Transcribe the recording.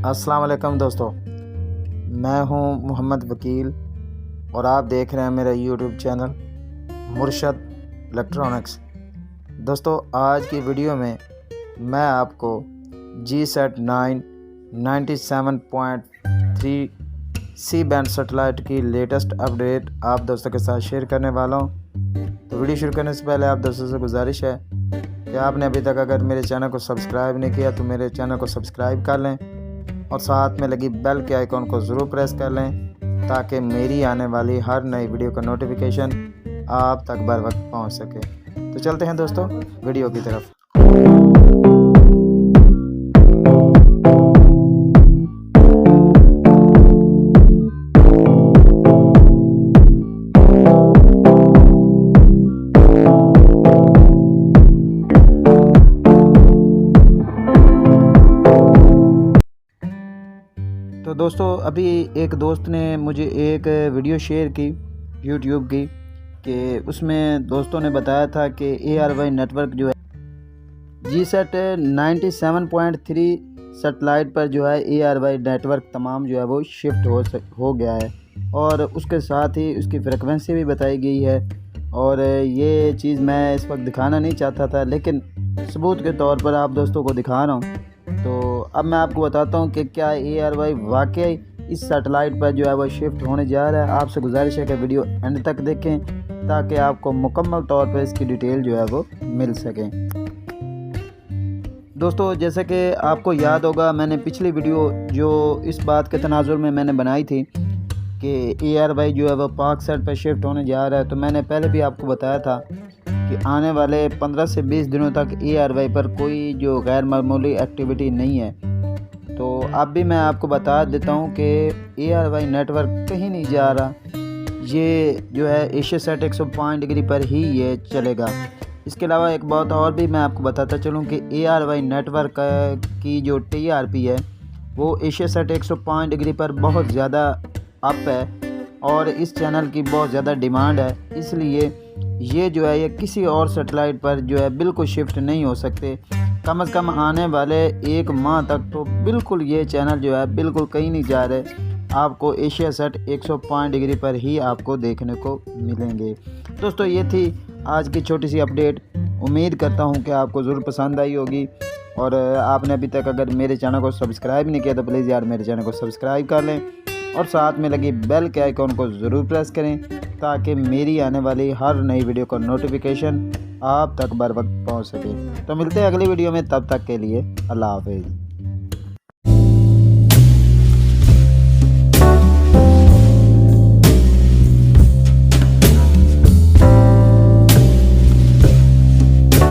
अस्सलाम वालेकुम दोस्तों, मैं हूं मोहम्मद वकील और आप देख रहे हैं मेरा यूट्यूब चैनल मुर्शद इलेक्ट्रॉनिक्स। दोस्तों, आज की वीडियो में मैं आपको GSAT-9 97.3 सी बैंड सेटेलाइट की लेटेस्ट अपडेट आप दोस्तों के साथ शेयर करने वाला हूं। तो वीडियो शुरू करने से पहले आप दोस्तों से गुजारिश है कि आपने अभी तक अगर मेरे चैनल को सब्सक्राइब नहीं किया तो मेरे चैनल को सब्सक्राइब कर लें और साथ में लगी बेल के आइकॉन को ज़रूर प्रेस कर लें ताकि मेरी आने वाली हर नई वीडियो का नोटिफिकेशन आप तक बर वक्त पहुँच सके। तो चलते हैं दोस्तों वीडियो की तरफ। तो दोस्तों, अभी एक दोस्त ने मुझे एक वीडियो शेयर की यूट्यूब की कि उसमें दोस्तों ने बताया था कि ARY नेटवर्क जो है GSAT 97.3 सेटेलाइट पर जो है ARY नेटवर्क तमाम जो है वो शिफ्ट हो गया है और उसके साथ ही उसकी फ्रिक्वेंसी भी बताई गई है। और ये चीज़ मैं इस वक्त दिखाना नहीं चाहता था, लेकिन सबूत के तौर पर आप दोस्तों को दिखा रहा हूँ। तो अब मैं आपको बताता हूँ कि क्या ARY वाकई इस सेटेलाइट पर जो है वो शिफ्ट होने जा रहा है। आपसे गुजारिश है कि वीडियो एंड तक देखें ताकि आपको मुकम्मल तौर पर इसकी डिटेल जो है वो मिल सके। दोस्तों, जैसे कि आपको याद होगा, मैंने पिछली वीडियो जो इस बात के तनाजुर में मैंने बनाई थी कि ARY जो है वो पाक सेट पर शिफ्ट होने जा रहा है, तो मैंने पहले भी आपको बताया था कि आने वाले 15 से 20 दिनों तक ARY पर कोई जो गैर मामूली एक्टिविटी नहीं है। तो अब भी मैं आपको बता देता हूं कि ARY नेटवर्क कहीं नहीं जा रहा, ये जो है एशियासेट 105 डिग्री पर ही ये चलेगा। इसके अलावा एक बात और भी मैं आपको बताता चलूं कि ARY नेटवर्क की जो TRP है वो एशियासेट 105 डिग्री पर बहुत ज़्यादा अप है और इस चैनल की बहुत ज़्यादा डिमांड है, इसलिए ये जो है ये किसी और सेटेलाइट पर जो है बिल्कुल शिफ्ट नहीं हो सकते। कम से कम आने वाले एक माह तक तो बिल्कुल ये चैनल जो है बिल्कुल कहीं नहीं जा रहे, आपको एशियासेट 105 डिग्री पर ही आपको देखने को मिलेंगे। दोस्तों, ये थी आज की छोटी सी अपडेट। उम्मीद करता हूँ कि आपको ज़रूर पसंद आई होगी और आपने अभी तक अगर मेरे चैनल को सब्सक्राइब नहीं किया तो प्लीज़ यार मेरे चैनल को सब्सक्राइब कर लें और साथ में लगी बेल के आइकॉन को ज़रूर प्रेस करें ताकि मेरी आने वाली हर नई वीडियो का नोटिफिकेशन आप तक बर वक्त पहुँच सके। तो मिलते हैं अगली वीडियो में, तब तक के लिए अल्लाह हाफिज़।